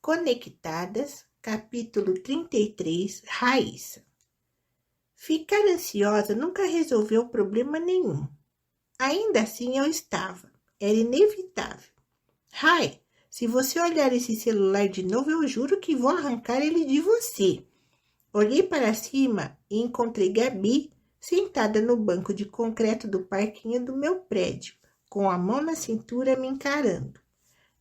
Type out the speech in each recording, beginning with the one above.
Conectadas, capítulo 33, Raíssa. Ficar ansiosa nunca resolveu problema nenhum. Ainda assim eu estava. Era inevitável. Rai, se você olhar esse celular de novo, eu juro que vou arrancar ele de você. Olhei para cima e encontrei Gabi sentada no banco de concreto do parquinho do meu prédio, com a mão na cintura me encarando.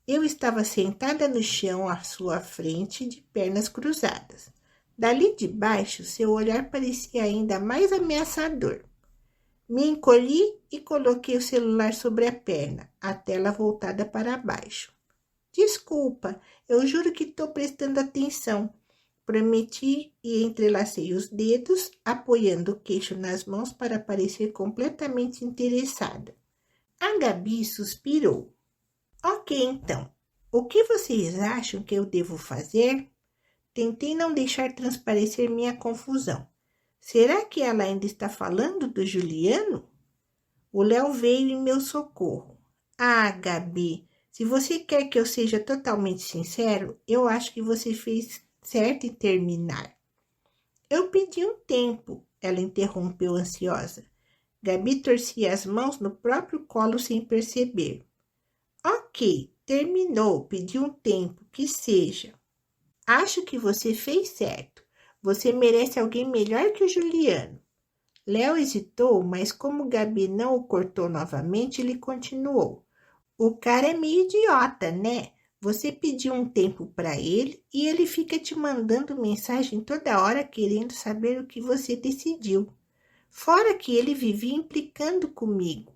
Eu estava sentada no chão à sua frente, de pernas cruzadas. Dali de baixo, seu olhar parecia ainda mais ameaçador. Me encolhi e coloquei o celular sobre a perna, a tela voltada para baixo. Desculpa, eu juro que estou prestando atenção. Prometi e entrelacei os dedos, apoiando o queixo nas mãos para parecer completamente interessada. A Gabi suspirou. Ok, então. O que vocês acham que eu devo fazer? Tentei não deixar transparecer minha confusão. Será que ela ainda está falando do Juliano? O Léo veio em meu socorro. Ah, Gabi, se você quer que eu seja totalmente sincero, eu acho que você fez certo em terminar. Eu pedi um tempo, ela interrompeu ansiosa. Gabi torcia as mãos no próprio colo sem perceber. Ok, terminou, pedi um tempo, que seja. Acho que você fez certo. Você merece alguém melhor que o Juliano. Léo hesitou, mas como Gabi não o cortou novamente, ele continuou. O cara é meio idiota, né? Você pediu um tempo para ele e ele fica te mandando mensagem toda hora querendo saber o que você decidiu. Fora que ele vivia implicando comigo.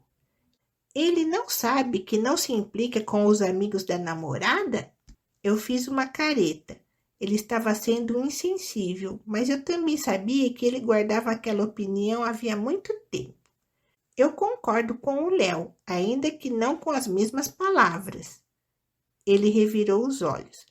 Ele não sabe que não se implica com os amigos da namorada? Eu fiz uma careta. Ele estava sendo insensível, mas eu também sabia que ele guardava aquela opinião havia muito tempo. Eu concordo com o Léo, ainda que não com as mesmas palavras. Ele revirou os olhos.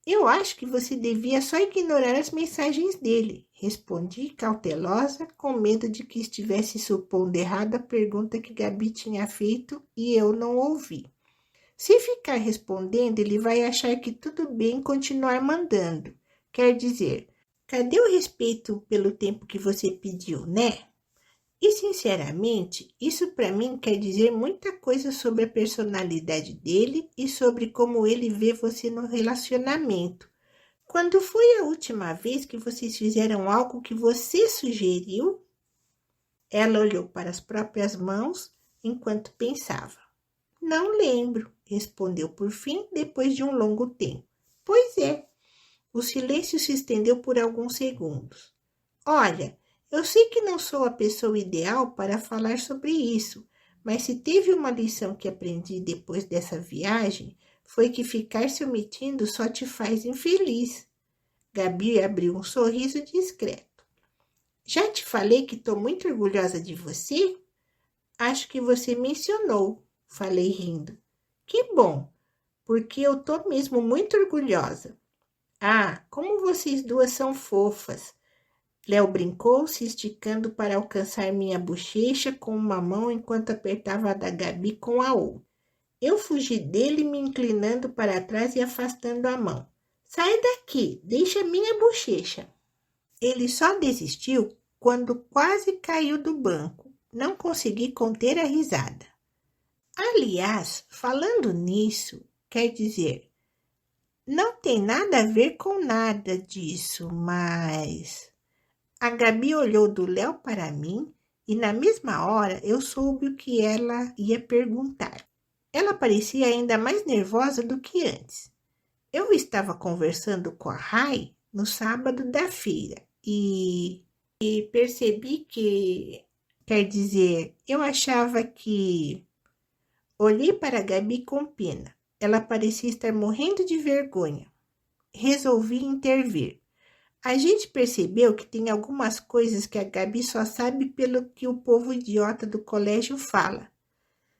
Eu acho que você devia só ignorar as mensagens dele, respondi cautelosa, com medo de que estivesse supondo errado a pergunta que Gabi tinha feito e eu não ouvi. Se ficar respondendo, ele vai achar que tudo bem continuar mandando. Quer dizer, cadê o respeito pelo tempo que você pediu, né? E, sinceramente, isso para mim quer dizer muita coisa sobre a personalidade dele e sobre como ele vê você no relacionamento. Quando foi a última vez que vocês fizeram algo que você sugeriu? Ela olhou para as próprias mãos enquanto pensava. Não lembro, respondeu por fim, depois de um longo tempo. Pois é. O silêncio se estendeu por alguns segundos. Olha, eu sei que não sou a pessoa ideal para falar sobre isso, mas se teve uma lição que aprendi depois dessa viagem, foi que ficar se omitindo só te faz infeliz. Gabi abriu um sorriso discreto. Já te falei que estou muito orgulhosa de você? Acho que você mencionou, falei rindo. Que bom, porque eu estou mesmo muito orgulhosa. Ah, como vocês duas são fofas! Léo brincou, se esticando para alcançar minha bochecha com uma mão enquanto apertava a da Gabi com a outra. Eu fugi dele, me inclinando para trás e afastando a mão. Sai daqui, deixa minha bochecha. Ele só desistiu quando quase caiu do banco. Não consegui conter a risada. Aliás, falando nisso, quer dizer, não tem nada a ver com nada disso, mas... A Gabi olhou do Léo para mim e na mesma hora eu soube o que ela ia perguntar. Ela parecia ainda mais nervosa do que antes. Eu estava conversando com a Rai no sábado da feira e percebi que, quer dizer, eu achava que... Olhei para a Gabi com pena. Ela parecia estar morrendo de vergonha. Resolvi intervir. A gente percebeu que tem algumas coisas que a Gabi só sabe pelo que o povo idiota do colégio fala.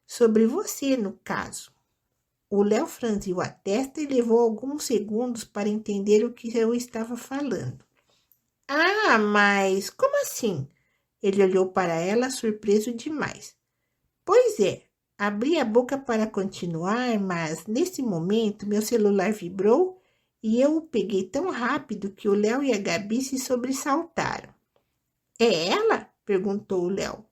Sobre você, no caso. O Léo franziu a testa e levou alguns segundos para entender o que eu estava falando. Ah, mas como assim? Ele olhou para ela, surpreso demais. Pois é, abri a boca para continuar, mas nesse momento meu celular vibrou e eu o peguei tão rápido que o Léo e a Gabi se sobressaltaram. É ela? Perguntou o Léo.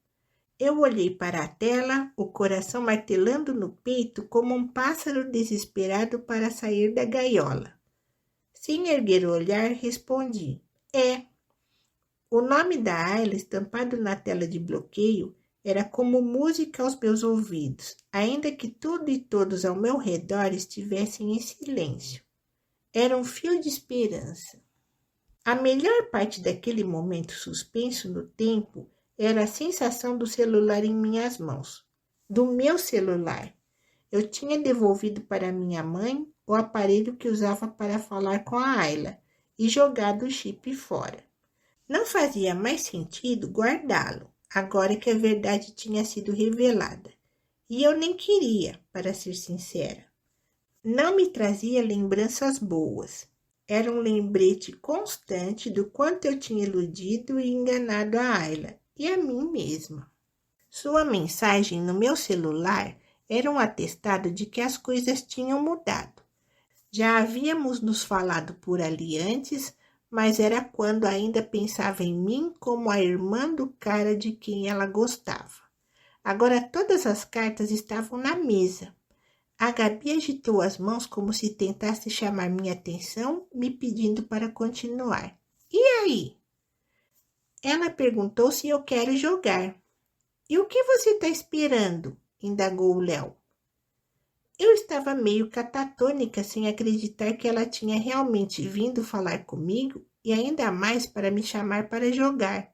Eu olhei para a tela, o coração martelando no peito como um pássaro desesperado para sair da gaiola. Sem erguer o olhar, respondi. É. O nome da Ayla, estampado na tela de bloqueio, era como música aos meus ouvidos, ainda que tudo e todos ao meu redor estivessem em silêncio. Era um fio de esperança. A melhor parte daquele momento suspenso no tempo era a sensação do celular em minhas mãos. Do meu celular. Eu tinha devolvido para minha mãe o aparelho que usava para falar com a Ayla e jogado o chip fora. Não fazia mais sentido guardá-lo, agora que a verdade tinha sido revelada. E eu nem queria, para ser sincera. Não me trazia lembranças boas. Era um lembrete constante do quanto eu tinha iludido e enganado a Ayla e a mim mesma. Sua mensagem no meu celular era um atestado de que as coisas tinham mudado. Já havíamos nos falado por ali antes, mas era quando ainda pensava em mim como a irmã do cara de quem ela gostava. Agora todas as cartas estavam na mesa. A Gabi agitou as mãos como se tentasse chamar minha atenção, me pedindo para continuar. E aí? Ela perguntou se eu quero jogar. E o que você está esperando? Indagou o Léo. Eu estava meio catatônica, sem acreditar que ela tinha realmente vindo falar comigo e ainda mais para me chamar para jogar.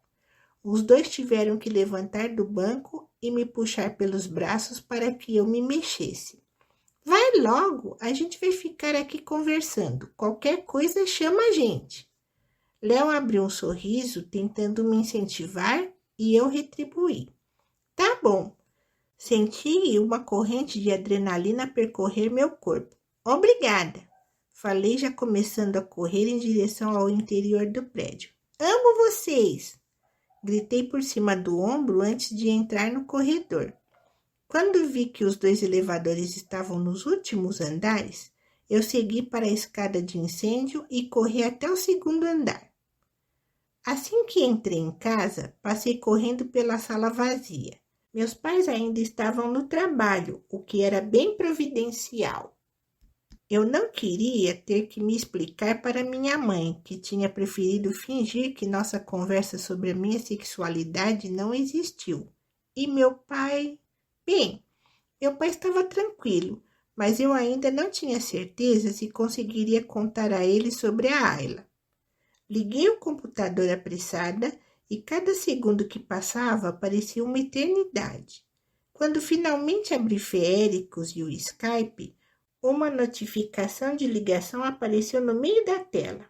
Os dois tiveram que levantar do banco e me puxar pelos braços para que eu me mexesse. Vai logo, a gente vai ficar aqui conversando. Qualquer coisa chama a gente. Léo abriu um sorriso, tentando me incentivar, e eu retribuí. Tá bom. Senti uma corrente de adrenalina percorrer meu corpo. Obrigada. Falei já começando a correr em direção ao interior do prédio. Amo vocês! Gritei por cima do ombro antes de entrar no corredor. Quando vi que os 2 elevadores estavam nos últimos andares, eu segui para a escada de incêndio e corri até o 2º andar. Assim que entrei em casa, passei correndo pela sala vazia. Meus pais ainda estavam no trabalho, o que era bem providencial. Eu não queria ter que me explicar para minha mãe, que tinha preferido fingir que nossa conversa sobre a minha sexualidade não existiu. E meu pai... Bem, meu pai estava tranquilo, mas eu ainda não tinha certeza se conseguiria contar a ele sobre a Ayla. Liguei o computador apressada e cada segundo que passava parecia uma eternidade. Quando finalmente abri Féricos e o Skype, uma notificação de ligação apareceu no meio da tela.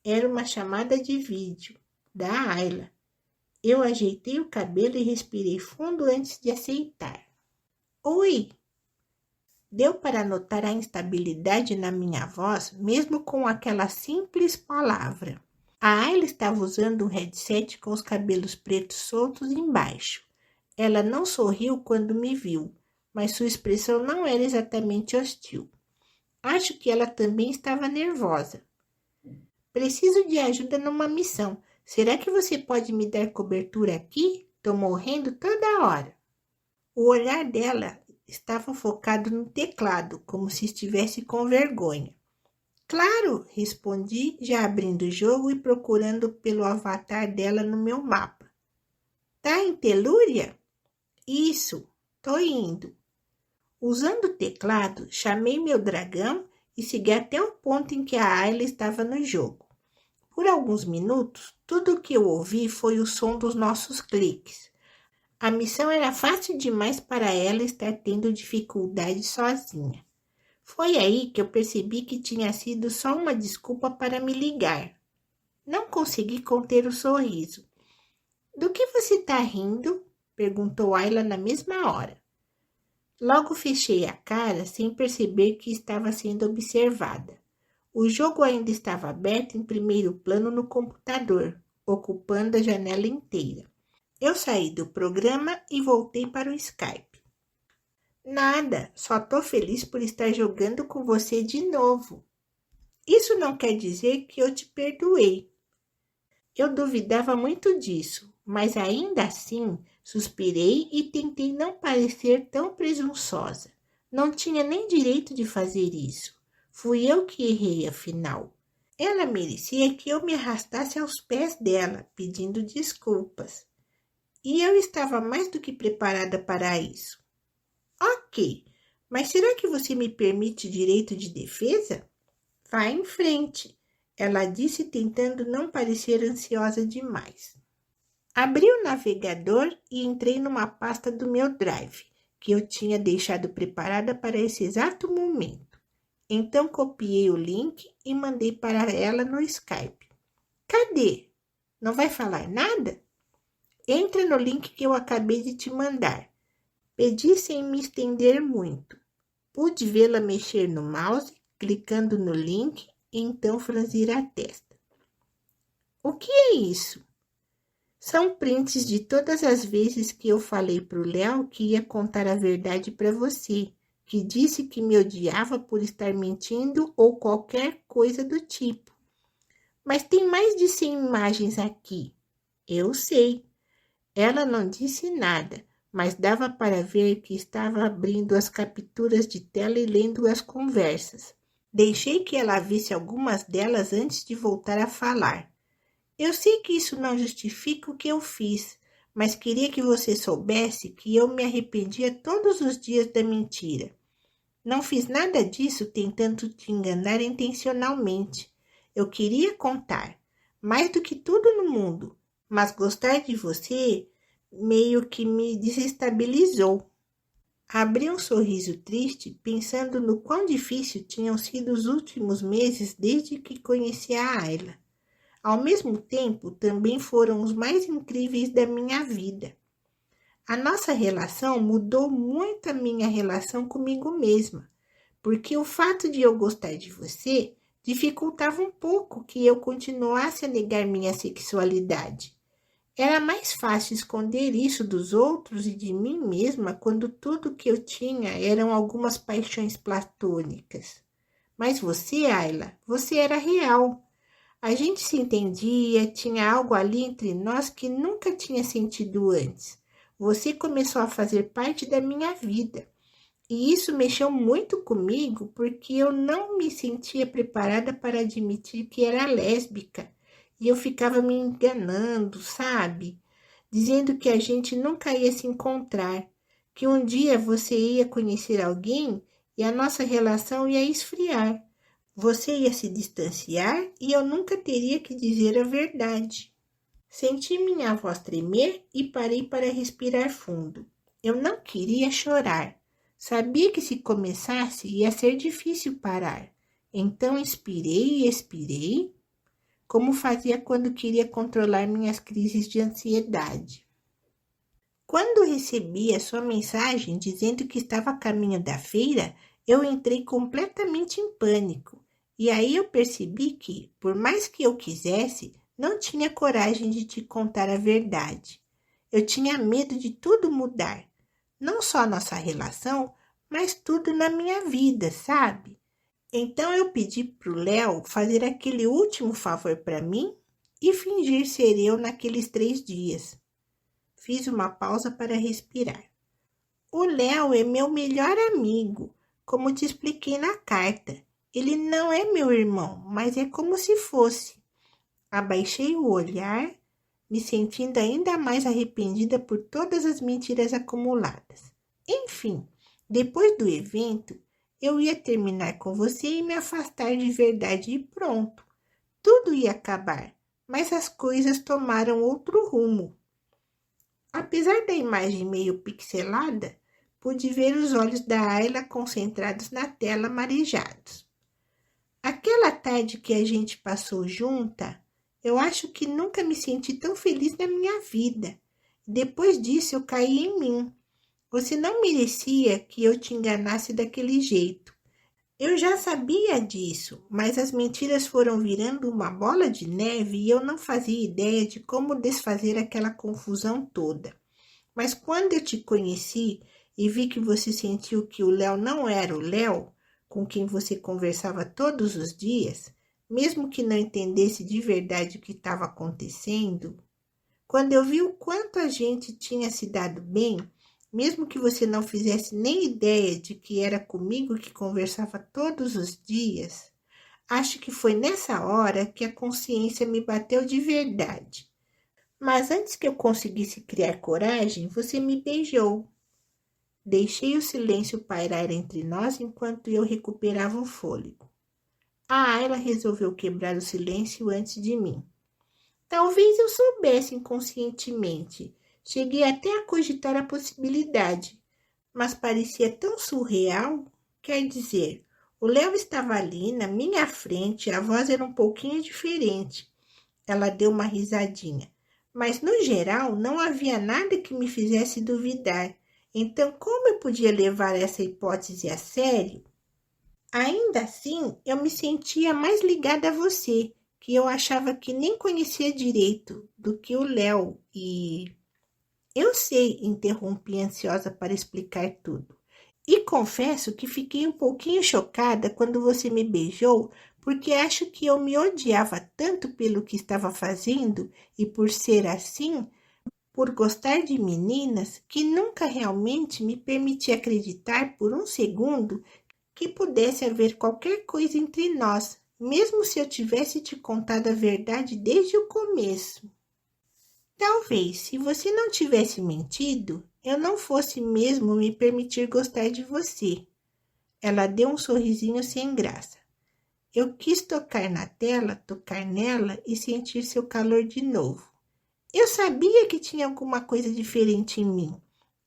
Era uma chamada de vídeo da Ayla. Eu ajeitei o cabelo e respirei fundo antes de aceitar. Oi! Deu para notar a instabilidade na minha voz, mesmo com aquela simples palavra. A Ayla estava usando um headset com os cabelos pretos soltos embaixo. Ela não sorriu quando me viu, mas sua expressão não era exatamente hostil. Acho que ela também estava nervosa. Preciso de ajuda numa missão. Será que você pode me dar cobertura aqui? Tô morrendo toda hora. O olhar dela estava focado no teclado, como se estivesse com vergonha. Claro, respondi, já abrindo o jogo e procurando pelo avatar dela no meu mapa. Tá em Telúria? Isso, tô indo. Usando o teclado, chamei meu dragão e segui até o ponto em que a Ayla estava no jogo. Por alguns minutos, tudo o que eu ouvi foi o som dos nossos cliques. A missão era fácil demais para ela estar tendo dificuldade sozinha. Foi aí que eu percebi que tinha sido só uma desculpa para me ligar. Não consegui conter o sorriso. Do que você está rindo? Perguntou Ayla na mesma hora. Logo fechei a cara sem perceber que estava sendo observada. O jogo ainda estava aberto em primeiro plano no computador, ocupando a janela inteira. Eu saí do programa e voltei para o Skype. Nada, só tô feliz por estar jogando com você de novo. Isso não quer dizer que eu te perdoei. Eu duvidava muito disso, mas ainda assim suspirei e tentei não parecer tão presunçosa. Não tinha nem direito de fazer isso. Fui eu que errei, afinal. Ela merecia que eu me arrastasse aos pés dela, pedindo desculpas. E eu estava mais do que preparada para isso. Ok, mas será que você me permite direito de defesa? Vá em frente, ela disse, tentando não parecer ansiosa demais. Abri o navegador e entrei numa pasta do meu Drive, que eu tinha deixado preparada para esse exato momento. Então copiei o link e mandei para ela no Skype. Cadê? Não vai falar nada? Entra no link que eu acabei de te mandar. Pedi sem me estender muito. Pude vê-la mexer no mouse, clicando no link e então franzir a testa. O que é isso? São prints de todas as vezes que eu falei pro Léo que ia contar a verdade para você, que disse que me odiava por estar mentindo ou qualquer coisa do tipo. Mas tem mais de 100 imagens aqui. Eu sei. Ela não disse nada, mas dava para ver que estava abrindo as capturas de tela e lendo as conversas. Deixei que ela visse algumas delas antes de voltar a falar. Eu sei que isso não justifica o que eu fiz, mas queria que você soubesse que eu me arrependia todos os dias da mentira. Não fiz nada disso tentando te enganar intencionalmente. Eu queria contar, mais do que tudo no mundo, mas gostar de você meio que me desestabilizou. Abri um sorriso triste, pensando no quão difícil tinham sido os últimos meses desde que conheci a Ayla. Ao mesmo tempo, também foram os mais incríveis da minha vida. A nossa relação mudou muito a minha relação comigo mesma, porque o fato de eu gostar de você dificultava um pouco que eu continuasse a negar minha sexualidade. Era mais fácil esconder isso dos outros e de mim mesma quando tudo que eu tinha eram algumas paixões platônicas. Mas você, Ayla, você era real. A gente se entendia, tinha algo ali entre nós que nunca tinha sentido antes. Você começou a fazer parte da minha vida. E isso mexeu muito comigo porque eu não me sentia preparada para admitir que era lésbica. E eu ficava me enganando, sabe? Dizendo que a gente nunca ia se encontrar, que um dia você ia conhecer alguém e a nossa relação ia esfriar. Você ia se distanciar e eu nunca teria que dizer a verdade. Senti minha voz tremer e parei para respirar fundo. Eu não queria chorar. Sabia que se começasse ia ser difícil parar. Então inspirei e expirei, como fazia quando queria controlar minhas crises de ansiedade. Quando recebi a sua mensagem dizendo que estava a caminho da feira, eu entrei completamente em pânico. E aí eu percebi que, por mais que eu quisesse, não tinha coragem de te contar a verdade. Eu tinha medo de tudo mudar. Não só nossa relação, mas tudo na minha vida, sabe? Então eu pedi pro Léo fazer aquele último favor para mim e fingir ser eu naqueles 3 dias. Fiz uma pausa para respirar. O Léo é meu melhor amigo, como te expliquei na carta. Ele não é meu irmão, mas é como se fosse. Abaixei o olhar, me sentindo ainda mais arrependida por todas as mentiras acumuladas. Enfim, depois do evento, eu ia terminar com você e me afastar de verdade e pronto. Tudo ia acabar, mas as coisas tomaram outro rumo. Apesar da imagem meio pixelada, pude ver os olhos da Ayla concentrados na tela marejados. Aquela tarde que a gente passou junta, eu acho que nunca me senti tão feliz na minha vida. Depois disso eu caí em mim. Você não merecia que eu te enganasse daquele jeito. Eu já sabia disso, mas as mentiras foram virando uma bola de neve e eu não fazia ideia de como desfazer aquela confusão toda. Mas quando eu te conheci e vi que você sentiu que o Léo não era o Léo, com quem você conversava todos os dias, mesmo que não entendesse de verdade o que estava acontecendo. Quando eu vi o quanto a gente tinha se dado bem, mesmo que você não fizesse nem ideia de que era comigo que conversava todos os dias, acho que foi nessa hora que a consciência me bateu de verdade. Mas antes que eu conseguisse criar coragem, você me beijou. Deixei o silêncio pairar entre nós enquanto eu recuperava o fôlego. A Ayla resolveu quebrar o silêncio antes de mim. Talvez eu soubesse inconscientemente. Cheguei até a cogitar a possibilidade, mas parecia tão surreal. Quer dizer, o Léo estava ali na minha frente, a voz era um pouquinho diferente. Ela deu uma risadinha. Mas, no geral, não havia nada que me fizesse duvidar. Então, como eu podia levar essa hipótese a sério? Ainda assim, eu me sentia mais ligada a você, que eu achava que nem conhecia direito, do que o Léo. E eu sei, interrompi ansiosa para explicar tudo. E confesso que fiquei um pouquinho chocada quando você me beijou, porque acho que eu me odiava tanto pelo que estava fazendo e por ser assim, por gostar de meninas, que nunca realmente me permiti acreditar por um segundo que pudesse haver qualquer coisa entre nós, mesmo se eu tivesse te contado a verdade desde o começo. Talvez, se você não tivesse mentido, eu não fosse mesmo me permitir gostar de você. Ela deu um sorrisinho sem graça. Eu quis tocar na tela, tocar nela e sentir seu calor de novo. Eu sabia que tinha alguma coisa diferente em mim.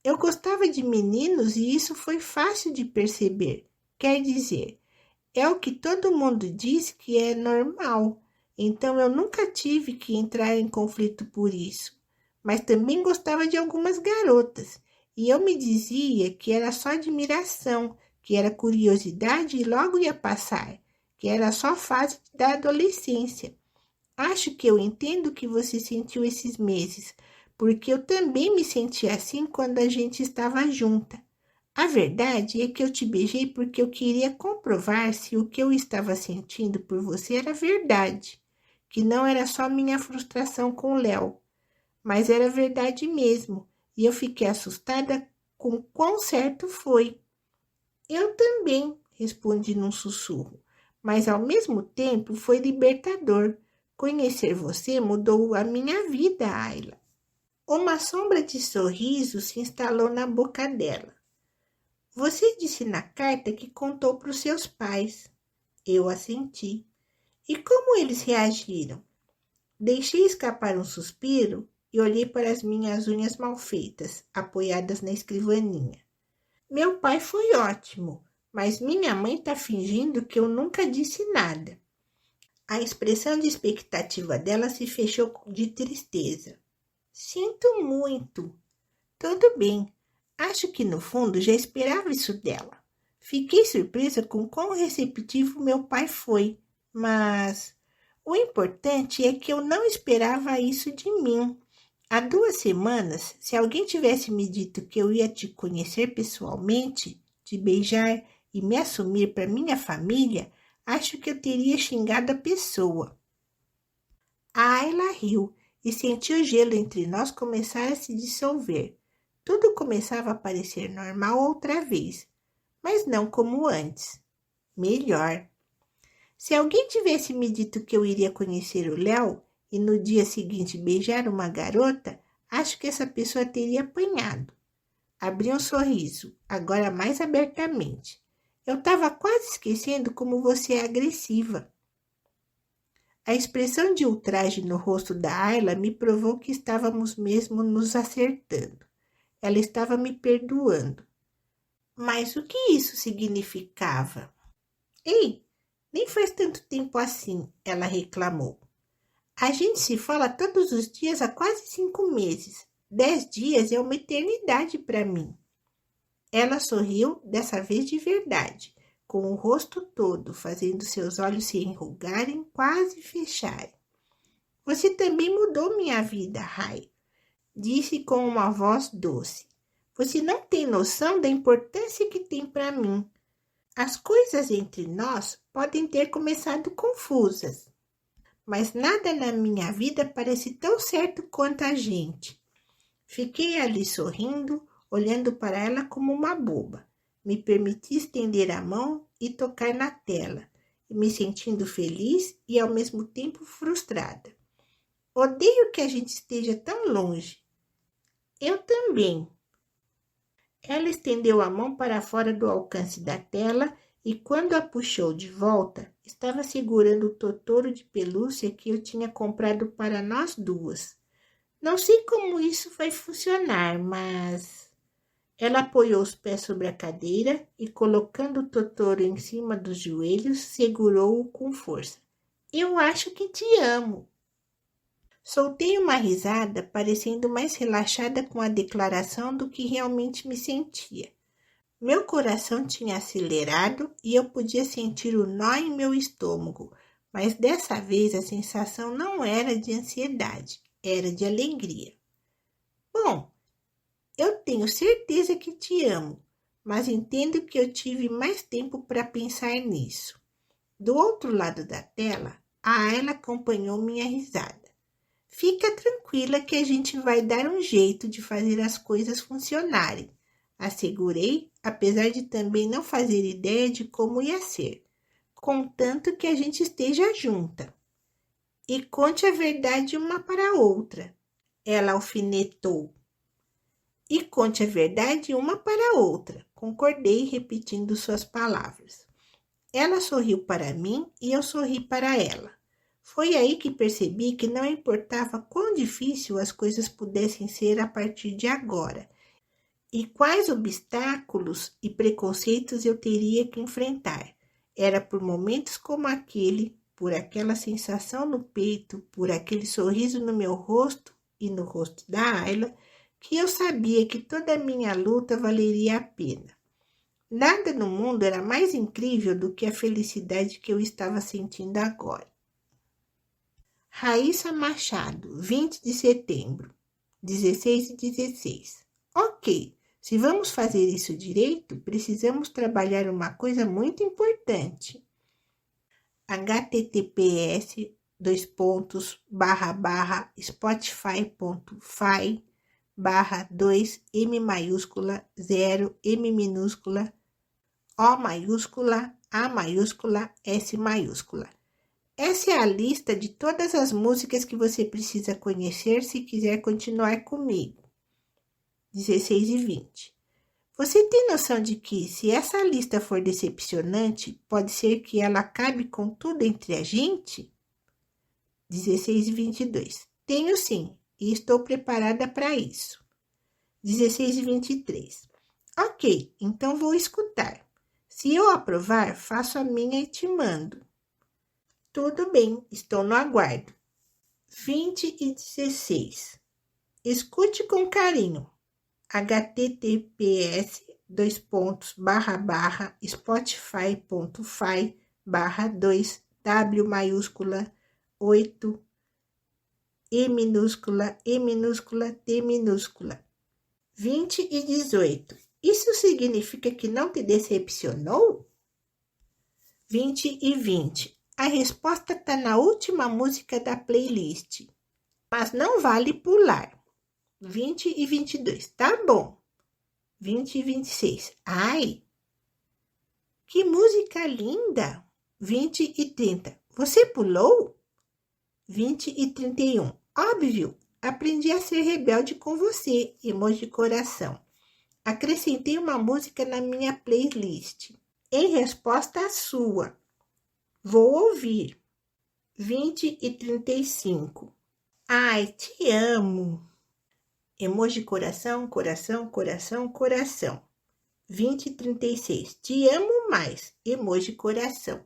Eu gostava de meninos e isso foi fácil de perceber. Quer dizer, é o que todo mundo diz que é normal. Então eu nunca tive que entrar em conflito por isso. Mas também gostava de algumas garotas. E eu me dizia que era só admiração, que era curiosidade e logo ia passar, que era só fase da adolescência. Acho que eu entendo o que você sentiu esses meses, porque eu também me senti assim quando a gente estava junta. A verdade é que eu te beijei porque eu queria comprovar se o que eu estava sentindo por você era verdade, que não era só minha frustração com o Léo, mas era verdade mesmo, e eu fiquei assustada com quão certo foi. Eu também, respondi num sussurro, mas ao mesmo tempo foi libertador. Conhecer você mudou a minha vida, Ayla. Uma sombra de sorriso se instalou na boca dela. Você disse na carta que contou para os seus pais. Eu assenti. E como eles reagiram? Deixei escapar um suspiro e olhei para as minhas unhas mal feitas, apoiadas na escrivaninha. Meu pai foi ótimo, mas minha mãe está fingindo que eu nunca disse nada. A expressão de expectativa dela se fechou de tristeza. Sinto muito. Tudo bem. Acho que no fundo já esperava isso dela. Fiquei surpresa com quão receptivo meu pai foi, mas o importante é que eu não esperava isso de mim. Há 2 semanas, se alguém tivesse me dito que eu ia te conhecer pessoalmente, te beijar e me assumir para minha família, acho que eu teria xingado a pessoa. A Ayla riu e sentiu o gelo entre nós começar a se dissolver. Tudo começava a parecer normal outra vez, mas não como antes. Melhor. Se alguém tivesse me dito que eu iria conhecer o Léo e no dia seguinte beijar uma garota, acho que essa pessoa teria apanhado. Abri um sorriso, agora mais abertamente. Eu estava quase esquecendo como você é agressiva. A expressão de ultraje no rosto da Ayla me provou que estávamos mesmo nos acertando. Ela estava me perdoando. Mas o que isso significava? Ei, nem faz tanto tempo assim, ela reclamou. A gente se fala todos os dias há quase 5 meses. 10 dias é uma eternidade para mim. Ela sorriu, dessa vez de verdade, com o rosto todo, fazendo seus olhos se enrugarem, quase fecharem. Você também mudou minha vida, Rai, disse com uma voz doce. Você não tem noção da importância que tem para mim. As coisas entre nós podem ter começado confusas, mas nada na minha vida parece tão certo quanto a gente. Fiquei ali sorrindo, olhando para ela como uma boba. Me permiti estender a mão e tocar na tela, me sentindo feliz e ao mesmo tempo frustrada. Odeio que a gente esteja tão longe. Eu também. Ela estendeu a mão para fora do alcance da tela e quando a puxou de volta, estava segurando o totoro de pelúcia que eu tinha comprado para nós duas. Não sei como isso vai funcionar, mas... Ela apoiou os pés sobre a cadeira e, colocando o totoro em cima dos joelhos, segurou-o com força. Eu acho que te amo. Soltei uma risada, parecendo mais relaxada com a declaração do que realmente me sentia. Meu coração tinha acelerado e eu podia sentir o nó em meu estômago, mas dessa vez a sensação não era de ansiedade, era de alegria. Bom, eu tenho certeza que te amo, mas entendo que eu tive mais tempo para pensar nisso. Do outro lado da tela, a Ayla acompanhou minha risada. Fica tranquila que a gente vai dar um jeito de fazer as coisas funcionarem, assegurei, apesar de também não fazer ideia de como ia ser, contanto que a gente esteja junta. E conte a verdade uma para a outra, ela alfinetou. E conte a verdade uma para a outra, concordei repetindo suas palavras. Ela sorriu para mim e eu sorri para ela. Foi aí que percebi que não importava quão difícil as coisas pudessem ser a partir de agora, e quais obstáculos e preconceitos eu teria que enfrentar. Era por momentos como aquele, por aquela sensação no peito, por aquele sorriso no meu rosto e no rosto da Ayla, que eu sabia que toda a minha luta valeria a pena. Nada no mundo era mais incrível do que a felicidade que eu estava sentindo agora. Raíssa Machado, 20 de setembro, 16:16. Ok, se vamos fazer isso direito, precisamos trabalhar uma coisa muito importante. https://spotify.fi/2M maiúscula 0 M minúscula O maiúscula A maiúscula S maiúscula. Essa é a lista de todas as músicas que você precisa conhecer se quiser continuar comigo. 16:20. Você tem noção de que, se essa lista for decepcionante, pode ser que ela acabe com tudo entre a gente? 16:22. Tenho sim, e estou preparada para isso. 16:23. Ok, então vou escutar. Se eu aprovar, faço a minha e te mando. Tudo bem, estou no aguardo. 20:16. Escute com carinho. https://spotify.fi/2W maiúscula 8 E minúscula E minúscula T minúscula. 20:18. Isso significa que não te decepcionou? 20:20. A resposta está na última música da playlist, mas não vale pular. 20:22. Tá bom. 20:26. Ai, que música linda. 20:30. Você pulou? 20:31. Óbvio, aprendi a ser rebelde com você, emoji coração. Acrescentei uma música na minha playlist, em resposta à sua. Vou ouvir. 20:35. Ai, te amo. Emoji coração, coração, coração, coração. 20:36. Te amo mais. Emoji coração.